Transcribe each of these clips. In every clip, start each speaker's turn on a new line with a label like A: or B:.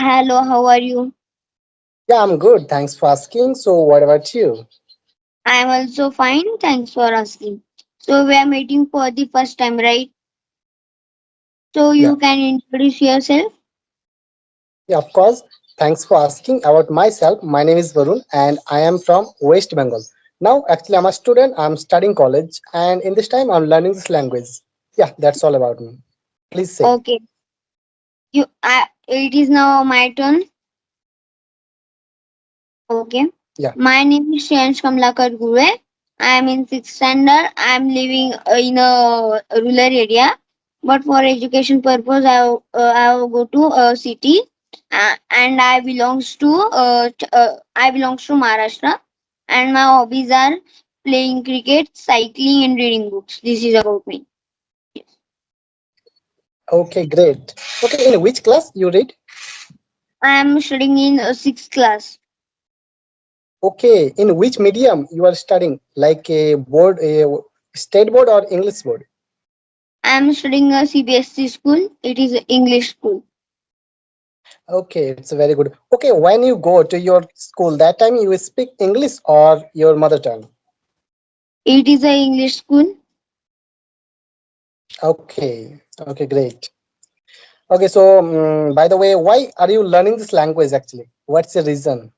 A: Hello, how are you?
B: Yeah, I'm good. Thanks for asking. So, what about you?
A: I am also fine. Thanks for asking. So we are meeting for the first time, right? So
B: Yeah,
A: you can introduce yourself.
B: yeah, of course. Thanks for asking about myself. My name is Varun and I am from West Bengal. Now, actually, I'm a student. I'm studying college, and in this time, I'm learning this language. Yeah, that's all about me. Please say.
A: Okay. It is now my turn. Okay.
B: Yeah.
A: My name is Shreyansh Kamlakar Gure. I am in sixth standard. I am living in a rural area, but for education purpose, I will go to a city, and I belongs to Maharashtra, and my hobbies are playing cricket, cycling, and reading books. This is about me.
B: Okay, great. Okay, in which class you read?
A: I am studying in sixth class.
B: Okay, in which medium you are studying? Like a board, a state board or English board?
A: I am studying a CBSE school. It is a English school.
B: Okay, it's very good. Okay, when you go to your school, that time you speak English or your mother tongue?
A: It is a English school.
B: Okay, okay, great. Okay, so by the way, why are you learning this language actually? What's the reason?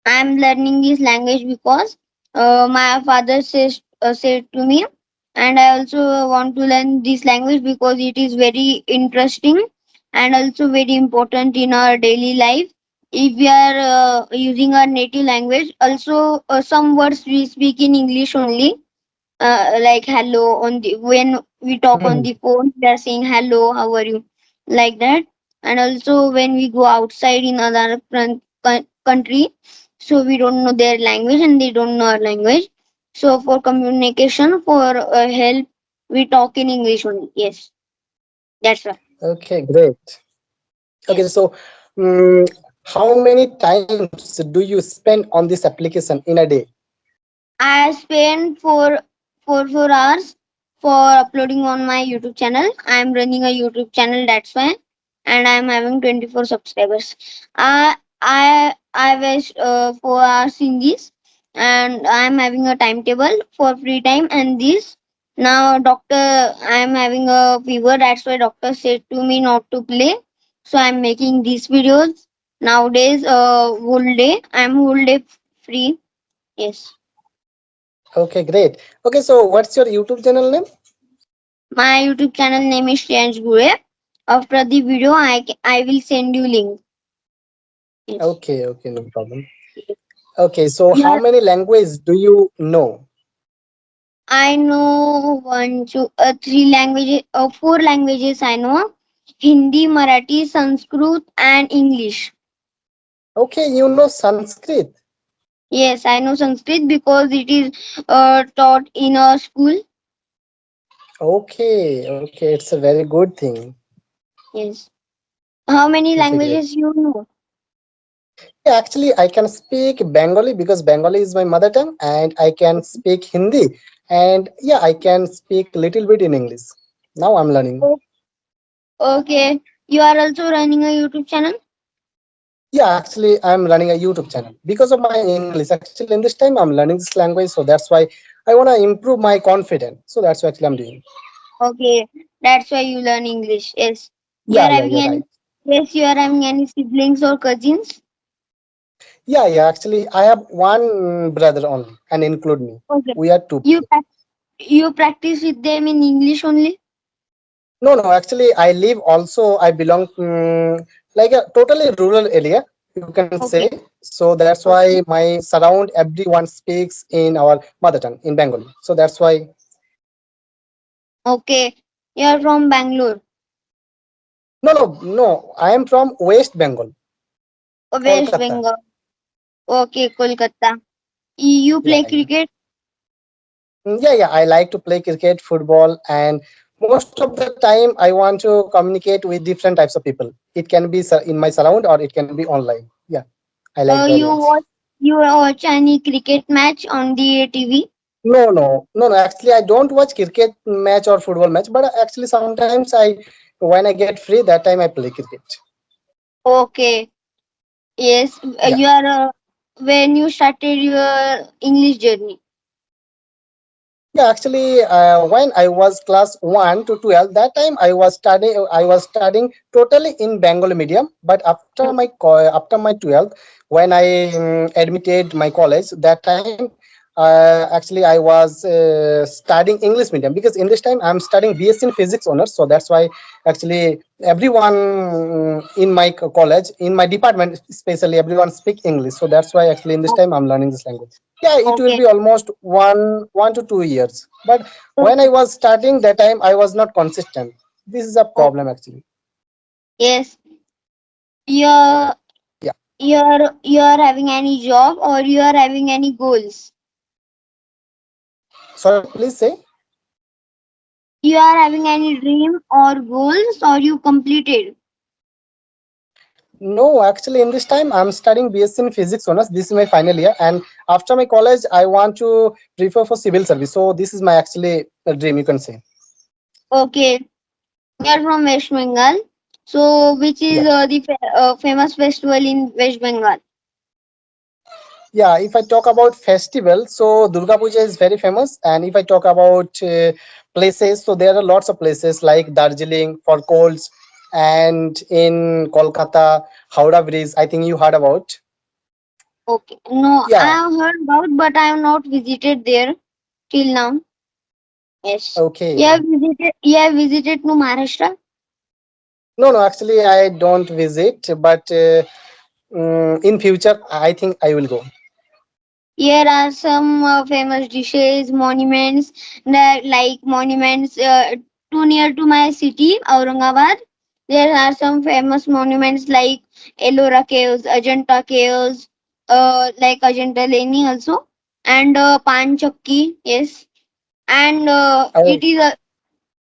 A: I'm learning this language because my father said to me, and I also want to learn this language because it is very interesting and also very important in our daily life. If we are using our native language, also some words we speak in English only, like hello on the when we talk on
B: Hmm.
A: the phone, we are saying hello, how are you, like that. And also when we go outside in other country, so we don't know their language and they don't know our language. So for communication, for help, we talk in English only. Yes, that's right.
B: Okay, great. Okay,
A: Yes,
B: so um, how many times do you spend on this application in a day?
A: I spend 4 hours for uploading on my YouTube channel. I am running a YouTube channel, that's why, and I am having 24 subscribers. I waste 4 hours in this, and I am having a timetable for free time and this. Now, I am having a fever. That's why doctor said to me not to play. So I am making these videos nowadays. Whole day. I am whole day free. Yes.
B: Okay, great. Okay, so what's your YouTube channel name?
A: My YouTube channel name is Shreyansh Gure. After the video, I will send you link. Yes.
B: Okay, okay, no problem. Okay, so how
A: Yeah,
B: many languages do you know?
A: I know three languages, four languages I know: Hindi, Marathi, Sanskrit, and English.
B: Okay, you know Sanskrit.
A: Yes, I know Sanskrit because it is taught in a school.
B: Okay, okay, it's a very good thing.
A: Yes. How many
B: Okay, great.
A: languages you know?
B: Yeah, actually, I can speak Bengali because Bengali is my mother tongue, and I can speak Hindi, and yeah, I can speak little bit in English. Now I'm learning.
A: O- Okay. You are also running a YouTube channel?
B: Yeah, actually, I'm running a YouTube channel because of my English. Actually, in this time, I'm learning this language, so that's why I wanna improve my confidence. So that's what actually I'm doing.
A: Okay. That's why you learn English. Yes. You
B: Yeah,
A: are
B: yeah,
A: having
B: you're
A: any
B: right.
A: Yes, you are having any siblings or cousins?
B: Yeah, yeah. Actually, I have one brother only, and include me.
A: Okay.
B: We are two
A: You
B: people.
A: prac- you practice with them in English only?
B: No, no. Actually, I live also. I belong like a totally rural area, you can say.
A: Okay.
B: So that's why
A: Okay.
B: my surround everyone speaks in our mother tongue in Bengali. So that's why.
A: Okay. You are from Bangalore,
B: No, no, no. I am from West Bengal,
A: West
B: Kolkata.
A: Bengal. Okay, Kolkata. You
B: Yeah,
A: play
B: yeah.
A: cricket?
B: Yeah, yeah. I like to play cricket, football, and most of the time I want to communicate with different types of people. It can be in my surround or it can be online. Yeah, I like very
A: You
B: much.
A: watch you watch any cricket match on the TV?
B: No, no, no, no. Actually, I don't watch cricket match or football match, but actually sometimes when I get free, that time I play cricket.
A: Okay. Yes.
B: Yeah.
A: You are when you started your English journey.
B: Yeah, actually, when I was class 1 to 12, that time I was studying. I was studying totally in Bengali medium. But after my 12th, when I admitted my college, that time actually I was studying English medium, because in this time I'm studying BSc in physics honors. So that's why actually everyone in my college, in my department especially, everyone speak English. So that's why actually in this time I'm learning this language. Yeah, it will
A: Okay.
B: be almost 1 to 2 years. But when I
A: Okay.
B: was starting that time, I was not consistent. This is a problem
A: Okay.
B: actually.
A: Yes. You're
B: Yeah.
A: you're having any job or you are having any goals.
B: Sorry, please say.
A: You are having any dream or goals or you completed.
B: No, actually in this time I'm studying BSc in physics honors. This is my final year, and after my college I want to prefer for civil service. So this is my actually dream, you can say.
A: Okay. You're from West Bengal. So which is
B: Yeah.
A: the famous festival in West Bengal?
B: Yeah, if I talk about festival, so Durga Puja is very famous. And if I talk about places, so there are lots of places like Darjeeling for colds, and in Kolkata, Howrah Bridge. I think you heard about.
A: Okay. No, I
B: Yeah.
A: have heard about, but I have not visited there till now. Yes.
B: Okay.
A: You have visited to Maharashtra?
B: No, no, actually I don't visit, but in future I think I will go.
A: Here are some famous dishes, monuments that like monuments too near to my city, Aurangabad. There are some famous monuments like Ellora Caves, Ajanta Caves, like Ajanta Leni also, and Panchakki. Yes, and
B: Oh,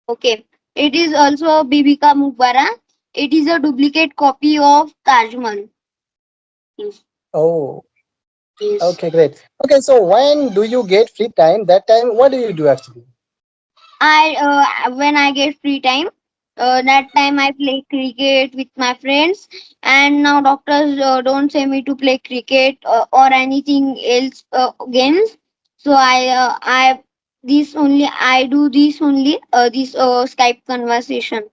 A: okay. It is also a Bibika Mugbara. It is a duplicate copy of Taj Mahal. Yes.
B: oh,
A: Yes.
B: okay, great. Okay, so when do you get free time? That time, what do you do actually?
A: I when I get free time, that time I play cricket with my friends. And now doctors don't say me to play cricket or anything else games. So I this only I do this only this Skype conversation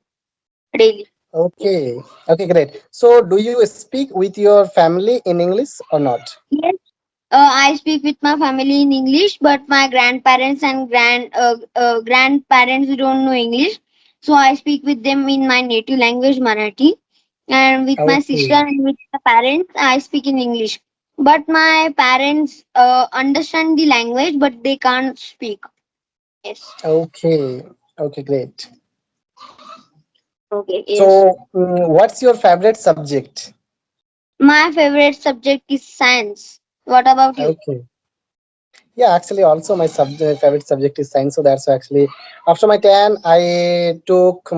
A: daily.
B: Okay, okay, great. So, do you speak with your family in English or not?
A: Yes. I speak with my family in English, but my grandparents and grandparents don't know English, so I speak with them in my native language, Marathi. And with my sister
B: Okay,
A: and with my parents, I speak in English. But my parents understand the language, but they can't speak. Yes.
B: okay, okay, great.
A: Okay. Yes.
B: So, what's your favorite subject?
A: My favorite subject is science. What about you?
B: Okay, yeah, actually, also my favorite subject is science. So that's actually after my 10, I took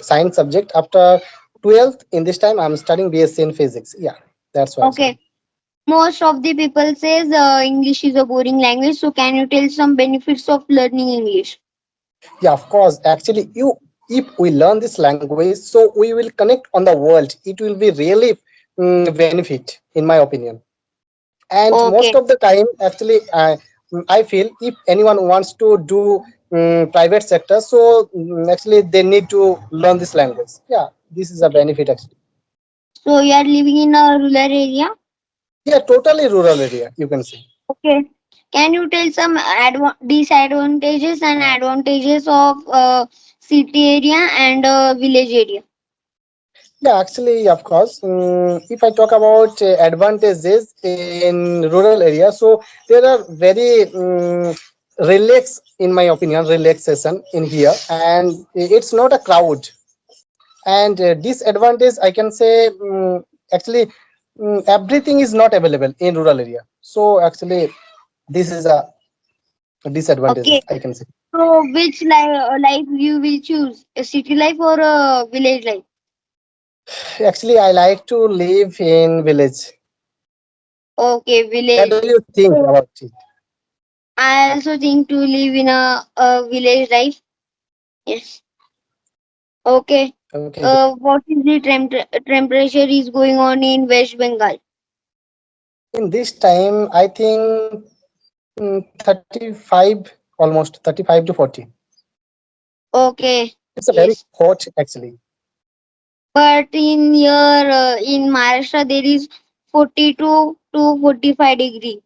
B: science subject. After 12th, in this time, I'm studying BSc in physics. Yeah, that's why actually.
A: Okay. Most of the people says English is a boring language. So can you tell some benefits of learning English?
B: Yeah, of course. Actually, you if we learn this language, so we will connect on the world. It will be really benefit, in my opinion. And most
A: Okay.
B: of the time, actually, I feel if anyone wants to do private sector, so actually they need to learn this language. Yeah, this is a
A: Okay.
B: benefit actually.
A: So you are living in a rural area.
B: Yeah, totally rural area, you can say.
A: Okay. Can you tell some disadvantages and advantages of city area and village area?
B: Yeah, actually, of course. If I talk about advantages in rural area, so there are very relax, in my opinion, relaxation in here, and it's not a crowd. And disadvantage, I can say, actually, everything is not available in rural area. So actually, this is a disadvantage,
A: Okay.
B: I can say.
A: So which life you will choose? A city life or a village life?
B: Actually, I like to live in village.
A: Okay,
B: What
A: village.
B: do you think
A: So
B: about it?
A: I also think to live in a village life. Yes. Okay.
B: Okay, great.
A: What is the temperature is going on in West Bengal?
B: In this time, I think 35, almost 35 to 40.
A: Okay,
B: It's a very
A: yes.
B: hot actually.
A: But in here, in Maharashtra, there is 42 to 45 degree.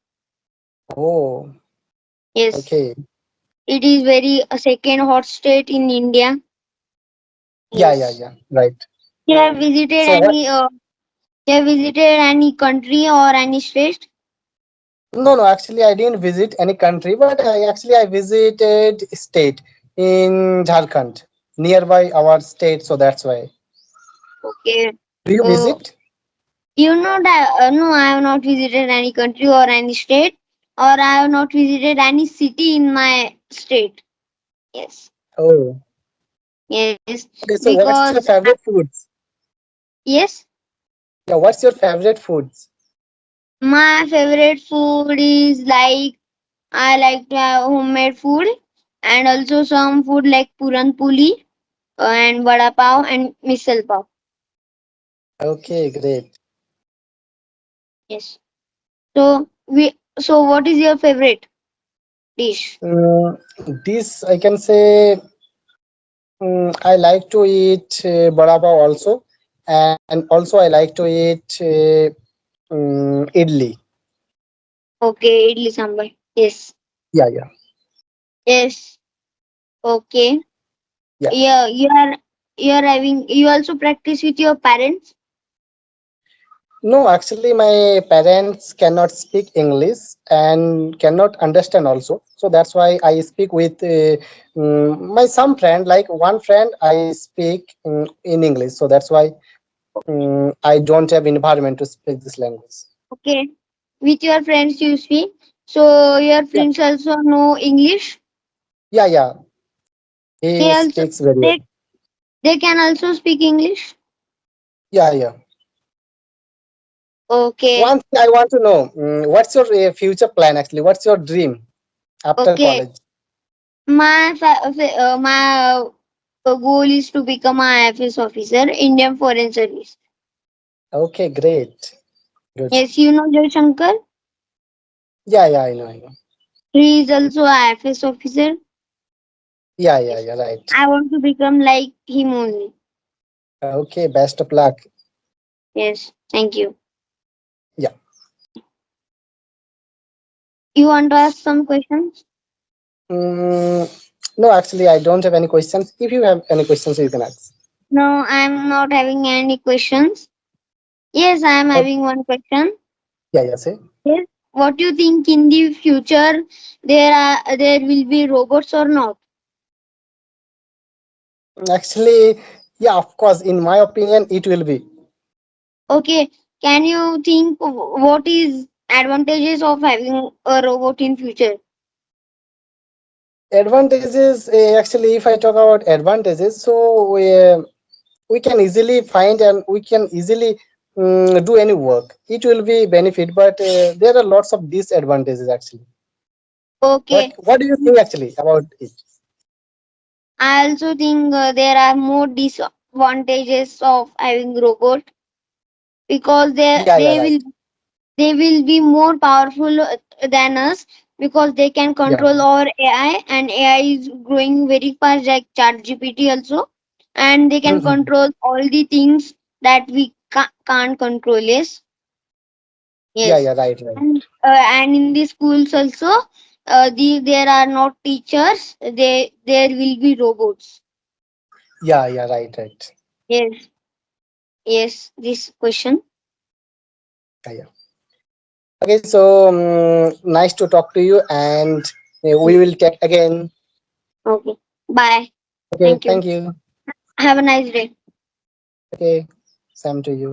B: Oh,
A: Yes,
B: okay.
A: it is very a second hot state in India.
B: Yeah, yeah,
A: Yes.
B: yeah. Right.
A: You have visited
B: So what?
A: any? You have visited any country or any state?
B: No, no. Actually, I didn't visit any country, but I visited state in Jharkhand, nearby our state. So that's why.
A: Okay.
B: Do you
A: Uh,
B: visit?
A: you know that no, I have not visited any country or any state, or I have not visited any city in my state. Yes,
B: Oh,
A: yes,
B: okay. So what's
A: because
B: your favorite foods?
A: yes,
B: Yeah, what's your favorite foods?
A: my favorite food is like I like to have homemade food and also some food like puran puli and vada pav and misal pav.
B: Okay, great.
A: Yes. So what is your favorite dish?
B: Mm, this I can say I like to eat vada pav also, and also I like to eat idli.
A: Okay, idli sambar. Yes.
B: Yeah, yeah,
A: Yes. Okay.
B: yeah.
A: Yeah, you are having you also practice with your parents.
B: No, actually, my parents cannot speak English and cannot understand also. So that's why I speak with my some friend. Like one friend, I speak in English. So that's why I don't have environment to speak this language.
A: Okay. With your friends you speak. So your
B: Yeah,
A: friends also know English.
B: yeah, yeah.
A: They
B: He
A: also
B: speaks very well.
A: they they can also speak English.
B: Yeah, yeah.
A: Okay.
B: One thing I want to know, what's your future plan actually? What's your dream after
A: Okay.
B: college?
A: My goal is to become a IFS officer, Indian Foreign Service.
B: Okay, great. Good.
A: Yes, you know Joy Shankar.
B: Yeah, yeah, I know, I know.
A: He is also a IFS officer.
B: Yeah, yeah,
A: Yes.
B: yeah, right.
A: I want to become like him only.
B: Okay, best of luck.
A: Yes. Thank you.
B: Yeah.
A: You want to ask some questions?
B: Mm, no, actually, I don't have any questions. If you have any questions, you can ask.
A: No, I'm not having any questions. Yes, I am
B: Okay.
A: having one question.
B: Yeah, yeah, say.
A: Yes. What do you think in the future there will be robots or not?
B: Actually, yeah, of course, in my opinion, it will be.
A: Okay. Can you think what is advantages of having a robot in future?
B: Advantages, actually, if I talk about advantages, so we can easily find and we can easily do any work. It will be benefit, but there are lots of disadvantages actually.
A: Okay.
B: What do you think actually about it?
A: I also think there are more disadvantages of having robot because
B: Yeah, yeah, right.
A: they will be more powerful than us because they can
B: Yeah.
A: control our AI and AI is growing very fast like ChatGPT also and they can
B: Mhm.
A: control all the things that we can't control. Yes,
B: Yeah,
A: yes,
B: yeah, right, right.
A: and in the schools also, there are not teachers. There will be robots.
B: Yeah, yeah, right, right.
A: Yes, yes. This question.
B: Yeah, yeah. Okay, so nice to talk to you, and we will take again.
A: Okay. Bye.
B: Okay,
A: Thank you.
B: thank you.
A: Have a nice day.
B: Okay, same to you.